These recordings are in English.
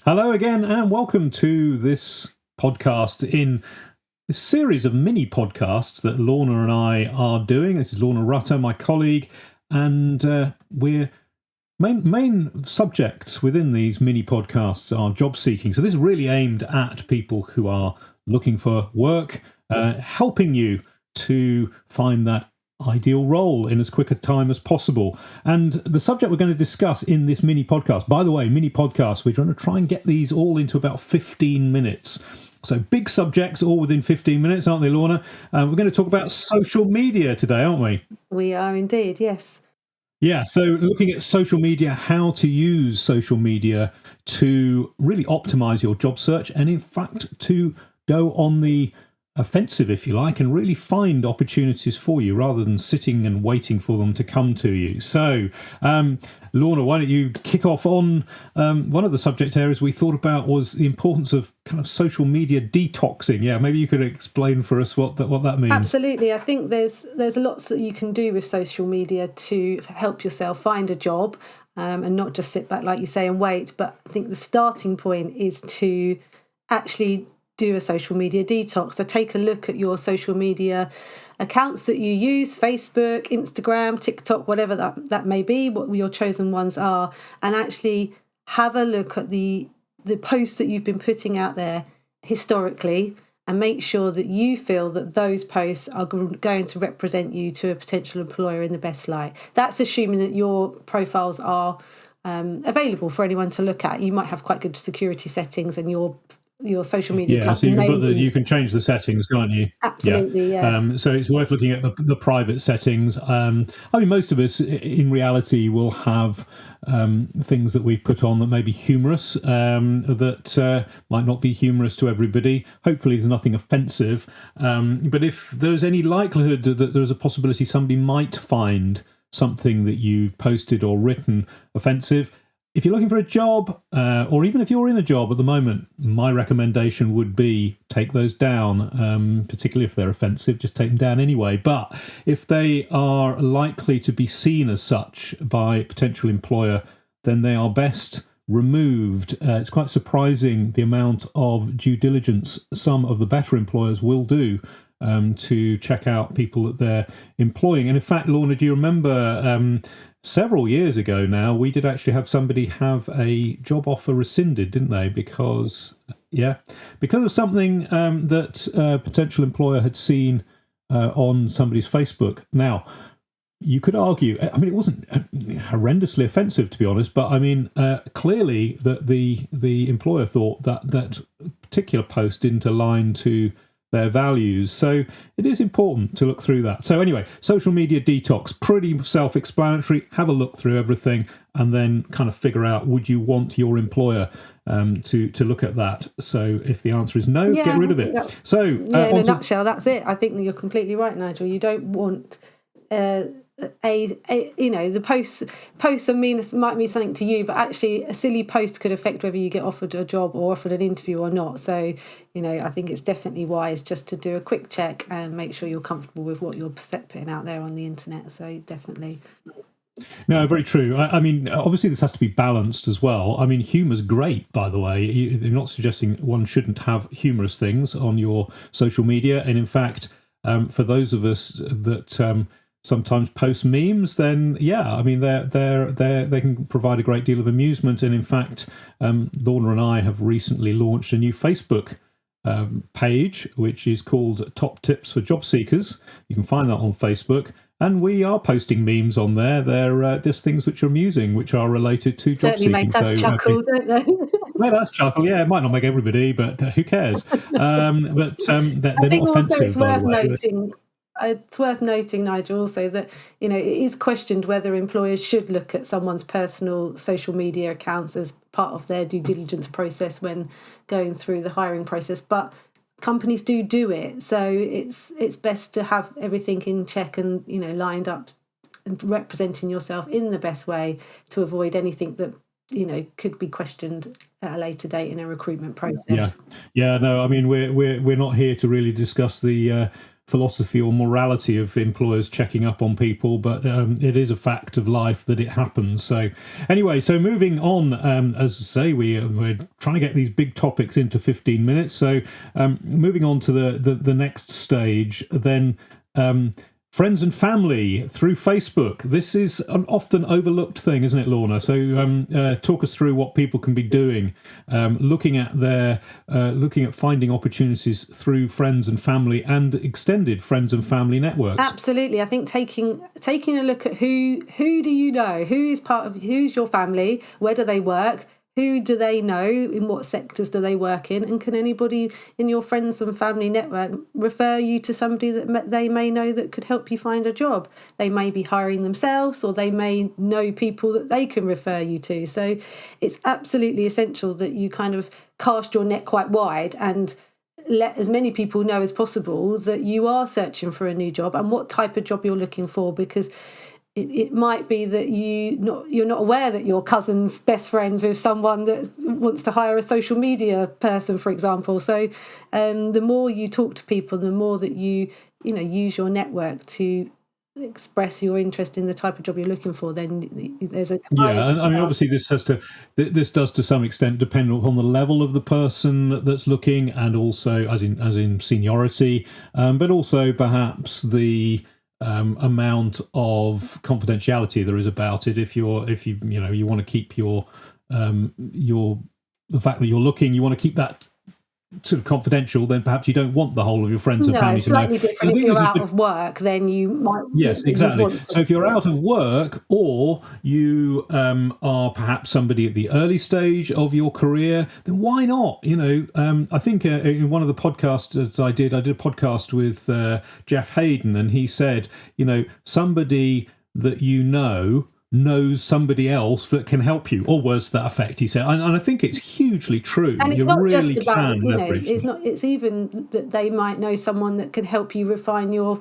Hello again, and welcome to this podcast in this series of mini podcasts that Lorna and I are doing. This is Lorna Rutter, my colleague, and we're main subjects within these mini podcasts are job seeking. So this is really aimed at people who are looking for work, helping you to find that ideal role in as quick a time as possible. And the subject we're going to discuss in this mini podcast, by the way, mini podcasts, we're going to try and get these all into about 15 minutes. So big subjects all within 15 minutes, aren't they, Lorna? We're going to talk about social media today, aren't we? We are indeed, yes. Yeah, so looking at social media, how to use social media to really optimize your job search and, in fact, to go on the offensive, if you like, and really find opportunities for you rather than sitting and waiting for them to come to you. So, Lorna, why don't you kick off on one of the subject areas we thought about was the importance of kind of social media detoxing. Yeah, maybe you could explain for us what that means. Absolutely. I think there's lots that you can do with social media to help yourself find a job and not just sit back, like you say, and wait. But I think the starting point is to actually do a social media detox. So take a look at your social media accounts that you use, Facebook, Instagram, TikTok, whatever that may be, what your chosen ones are, and actually have a look at the posts that you've been putting out there historically and make sure that you feel that those posts are going to represent you to a potential employer in the best light. That's assuming that your profiles are available for anyone to look at. You might have quite good security settings and your social media account. So you can change the settings, can't you? Absolutely, yeah. So it's worth looking at the private settings. I mean, most of us in reality will have things that we've put on that may be humorous, that might not be humorous to everybody. Hopefully there's nothing offensive. But if there's any likelihood that there's a possibility somebody might find something that you've posted or written offensive, if you're looking for a job, or even if you're in a job at the moment, my recommendation would be take those down, particularly if they're offensive, just take them down anyway. But if they are likely to be seen as such by a potential employer, then they are best removed. It's quite surprising the amount of due diligence some of the better employers will do to check out people that they're employing. And in fact, Lorna, do you remember several years ago now, we did actually have somebody have a job offer rescinded, didn't they? Because of something that a potential employer had seen on somebody's Facebook. Now, you could argue, I mean, it wasn't horrendously offensive, to be honest, but I mean, clearly that the employer thought that particular post didn't align to their values. So it is important to look through that. So anyway, social media detox, pretty self-explanatory. Have a look through everything and then kind of figure out, would you want your employer to look at that? So if the answer is no, get rid of it. In a nutshell, that's it. I think that you're completely right, Nigel. You don't want the posts might mean something to you, but actually a silly post could affect whether you get offered a job or offered an interview or not. So I think it's definitely wise just to do a quick check and make sure you're comfortable with what you're putting out there on the internet. So definitely. No, very true. I mean, obviously this has to be balanced as well. I mean, humour's great, by the way. You're not suggesting one shouldn't have humorous things on your social media. And in fact, for those of us that sometimes post memes, then I mean they can provide a great deal of amusement. And in fact, Lorna and I have recently launched a new Facebook page which is called Top Tips for Job Seekers. You can find that on Facebook, and we are posting memes on there. They're just things which are amusing, which are related to job seeking. Certainly make us chuckle, don't they? Well, that's chuckle. Yeah, it might not make everybody, but who cares? They're not offensive. It's worth noting, Nigel, also that it is questioned whether employers should look at someone's personal social media accounts as part of their due diligence process when going through the hiring process. But companies do it, so it's best to have everything in check and lined up and representing yourself in the best way to avoid anything that could be questioned at a later date in a recruitment process. No, I mean we're not here to really discuss the philosophy or morality of employers checking up on people, but it is a fact of life that it happens. So anyway, so moving on, as I say, we're trying to get these big topics into 15 minutes. So moving on to the next stage, then friends and family through Facebook. This is an often overlooked thing, isn't it, Lorna? So talk us through what people can be doing, looking at finding opportunities through friends and family and extended friends and family networks. Absolutely. I think taking a look at who do you know, who's your family, where do they work, who do they know, in what sectors do they work in, and can anybody in your friends and family network refer you to somebody that they may know that could help you find a job? They may be hiring themselves, or they may know people that they can refer you to. So it's absolutely essential that you kind of cast your net quite wide and let as many people know as possible that you are searching for a new job and what type of job you're looking for, because it might be that you're not aware that your cousin's best friends with someone that wants to hire a social media person, for example. So the more you talk to people, the more that you use your network to express your interest in the type of job you're looking for, then there's a and I mean, obviously this does to some extent depend on the level of the person that's looking, and also as in seniority, but also perhaps the amount of confidentiality there is about it. If you want to keep the fact that you're looking, you want to keep that sort of confidential, then perhaps you don't want the whole of your friends and family to know. Slightly different. If you're out of work, then you might. Yes, exactly. So if you're out of work, or you are perhaps somebody at the early stage of your career, then why not? I think in one of the podcasts I did a podcast with Jeff Hayden, and he said, somebody that knows somebody else that can help you, or words to that effect, he said. And I think it's hugely true. And it's you not really just about, can leverage. it's even that they might know someone that can help you refine your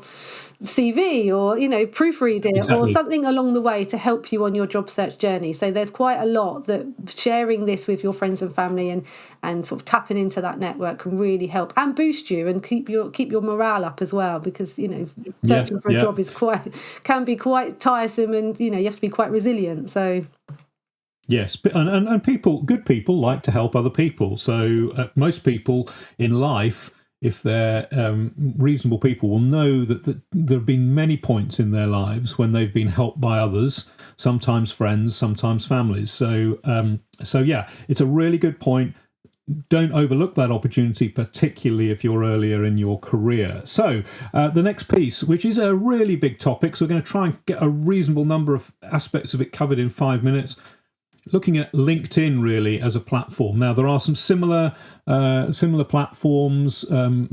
CV, or proofread it, or something along the way to help you on your job search journey. So there's quite a lot that sharing this with your friends and family and sort of tapping into that network can really help and boost you and keep your morale up as well, because searching for a job can be quite tiresome, and you have to be quite resilient. So yes, and good people like to help other people. So most people in life, if they're reasonable people, will know that there have been many points in their lives when they've been helped by others, sometimes friends, sometimes families. So yeah, it's a really good point. Don't overlook that opportunity, particularly if you're earlier in your career. So the next piece, which is a really big topic, so we're going to try and get a reasonable number of aspects of it covered in 5 minutes. Looking at LinkedIn really as a platform. Now, there are some similar platforms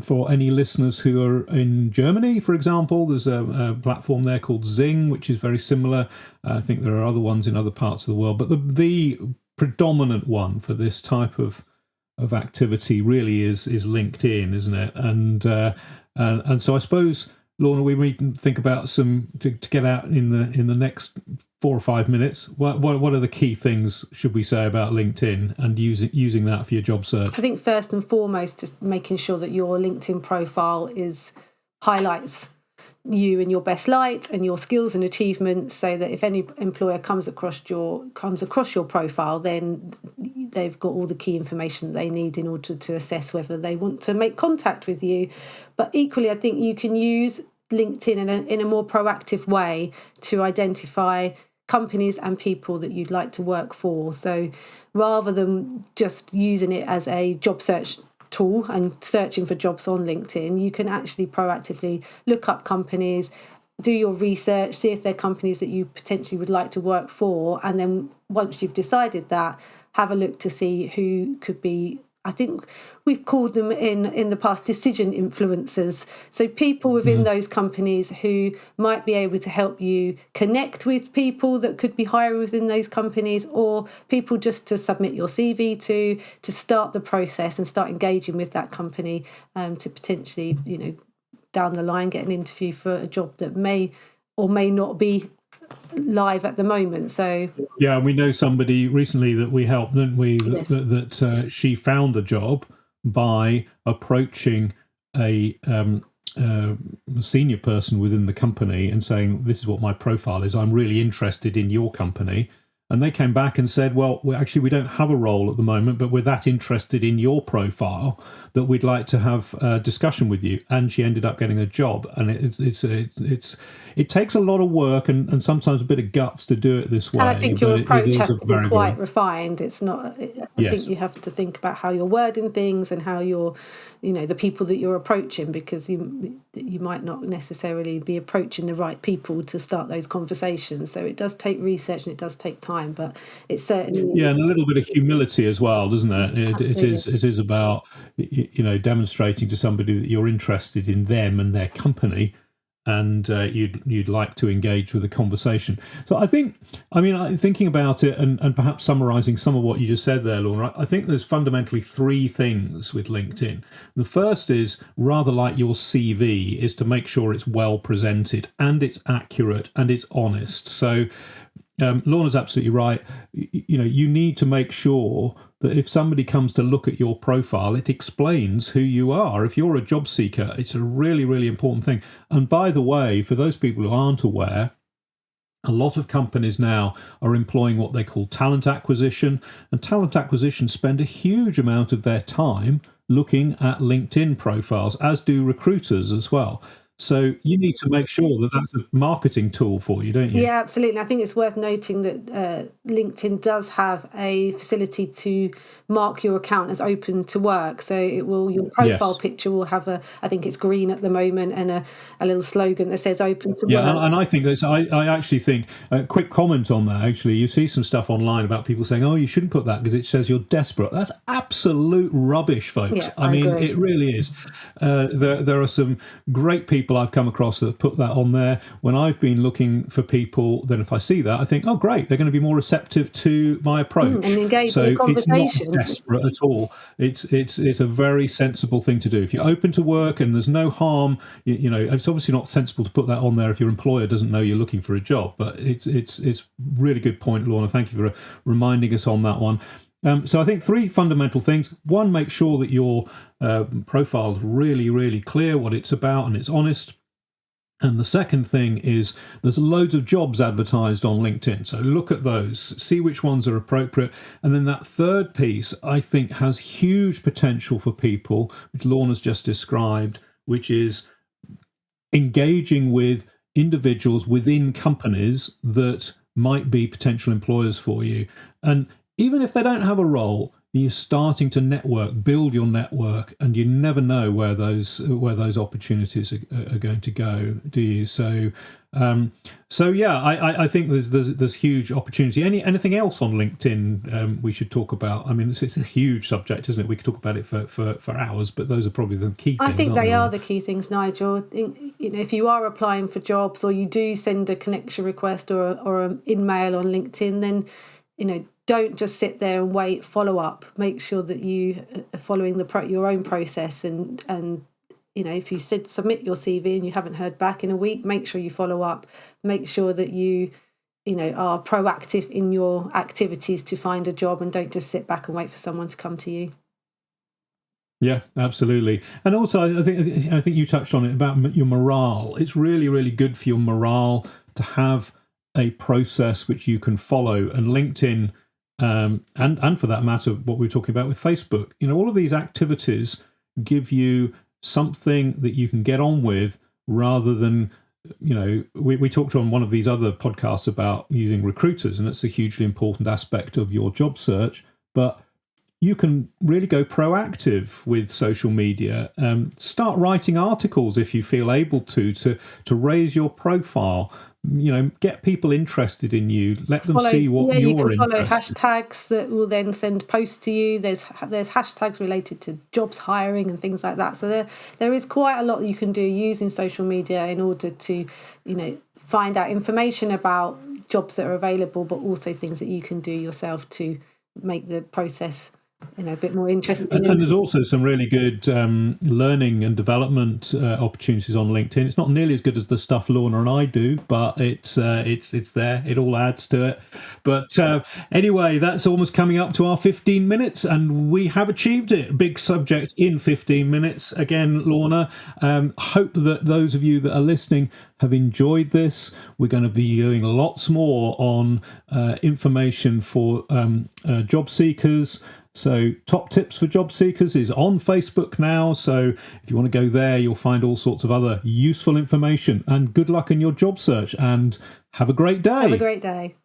for any listeners who are in Germany, for example. There's a platform there called Zing, which is very similar. I think there are other ones in other parts of the world, but the predominant one for this type of activity really is LinkedIn, isn't it? And so I suppose, Lorna, we can think about some to get out in the next 4 or 5 minutes. What are the key things, should we say, about LinkedIn and using that for your job search? I think first and foremost, just making sure that your LinkedIn profile highlights you in your best light and your skills and achievements, so that if any employer comes across your profile, then they've got all the key information that they need in order to assess whether they want to make contact with you. But equally, I think you can use LinkedIn in a more proactive way to identify companies and people that you'd like to work for. So rather than just using it as a job search tool and searching for jobs on LinkedIn, you can actually proactively look up companies, do your research, see if they're companies that you potentially would like to work for, and then once you've decided that, have a look to see who could be, I think we've called them in the past decision influencers. So people within those companies who might be able to help you connect with people that could be hiring within those companies, or people just to submit your CV to start the process and start engaging with that company to potentially, down the line get an interview for a job that may or may not be live at the moment. So yeah, we know somebody recently that we helped, didn't we? Yes. That she found a job by approaching a senior person within the company and saying, this is what my profile is, I'm really interested in your company. And they came back and said, well, we don't have a role at the moment, but we're that interested in your profile that we'd like to have a discussion with you. And she ended up getting a job. And it takes a lot of work and sometimes a bit of guts to do it this way. And I think your but approach it is has a to be very, quite very, refined. It's not. I yes. think you have to think about how you're wording things and how you're, the people that you're approaching, because you might not necessarily be approaching the right people to start those conversations. So it does take research and it does take time, but it's certainly and a little bit of humility as well, doesn't it? It is about demonstrating to somebody that you're interested in them and their company, and you'd like to engage with a conversation. So I think, thinking about it and perhaps summarising some of what you just said there, Lorna, I think there's fundamentally three things with LinkedIn. The first is, rather like your CV, is to make sure it's well presented and it's accurate and it's honest. So Lorna's absolutely right. You need to make sure that if somebody comes to look at your profile, it explains who you are. If you're a job seeker, it's a really, really important thing. And by the way, for those people who aren't aware, a lot of companies now are employing what they call talent acquisition, and talent acquisition spend a huge amount of their time looking at LinkedIn profiles, as do recruiters as well. So you need to make sure that that's a marketing tool for you, don't you? Yeah, absolutely. I think it's worth noting that LinkedIn does have a facility to mark your account as open to work. So your profile Yes. picture will have I think it's green at the moment, and a little slogan that says open to Yeah, work. and I think that's. I actually think a quick comment on that. Actually, you see some stuff online about people saying, "Oh, you shouldn't put that because it says you're desperate." That's absolute rubbish, folks. Yeah, I I mean, agree. it really is. There are some great people I've come across that have put that on there. When I've been looking for people, then if I see that, I think, "Oh, great, they're going to be more receptive to my approach." And engage in a So it's not conversation. desperate at all. It's a very sensible thing to do. If you're open to work and there's no harm, it's obviously not sensible to put that on there if your employer doesn't know you're looking for a job. But it's really good point, Lorna. Thank you for reminding us on that one. So I think three fundamental things. One, make sure that your profile is really, really clear what it's about and it's honest. And the second thing is there's loads of jobs advertised on LinkedIn. So look at those, see which ones are appropriate. And then that third piece, I think, has huge potential for people, which Lorna's just described, which is engaging with individuals within companies that might be potential employers for you. And even if they don't have a role, you're starting to network, build your network, and you never know where those opportunities are going to go, do you? So yeah, I think there's huge opportunity. Anything else on LinkedIn we should talk about? I mean, it's a huge subject, isn't it? We could talk about it for hours, but those are probably the key things. I think aren't they are the key things, Nigel. If you are applying for jobs or you do send a connection request or an in-mail on LinkedIn, then don't just sit there and wait. Follow up. Make sure that you are following your own process. And if you submit your CV and you haven't heard back in a week, make sure you follow up. Make sure that you are proactive in your activities to find a job, and don't just sit back and wait for someone to come to you. Yeah, absolutely. And also, I think you touched on it about your morale. It's really, really good for your morale to have a process which you can follow. And LinkedIn, and for that matter, what we were talking about with Facebook, all of these activities give you something that you can get on with rather than, we talked on one of these other podcasts about using recruiters, and it's a hugely important aspect of your job search. But you can really go proactive with social media. Start writing articles if you feel able to raise your profile. Get people interested in you. Let them see what you you're can follow interested. hashtags that will then send posts to you. There's hashtags related to jobs hiring and things like that. So there is quite a lot you can do using social media in order to find out information about jobs that are available, but also things that you can do yourself to make the process a bit more interesting. And there's also some really good learning and development opportunities on LinkedIn. It's not nearly as good as the stuff Lorna and I do, but it's there. It all adds to it. But anyway, that's almost coming up to our 15 minutes, and we have achieved it. Big subject in 15 minutes. Again, Lorna, hope that those of you that are listening have enjoyed this. We're going to be doing lots more on information for job seekers. So top tips for job seekers is on Facebook now. So if you want to go there, you'll find all sorts of other useful information. And good luck in your job search, and have a great day. Have a great day.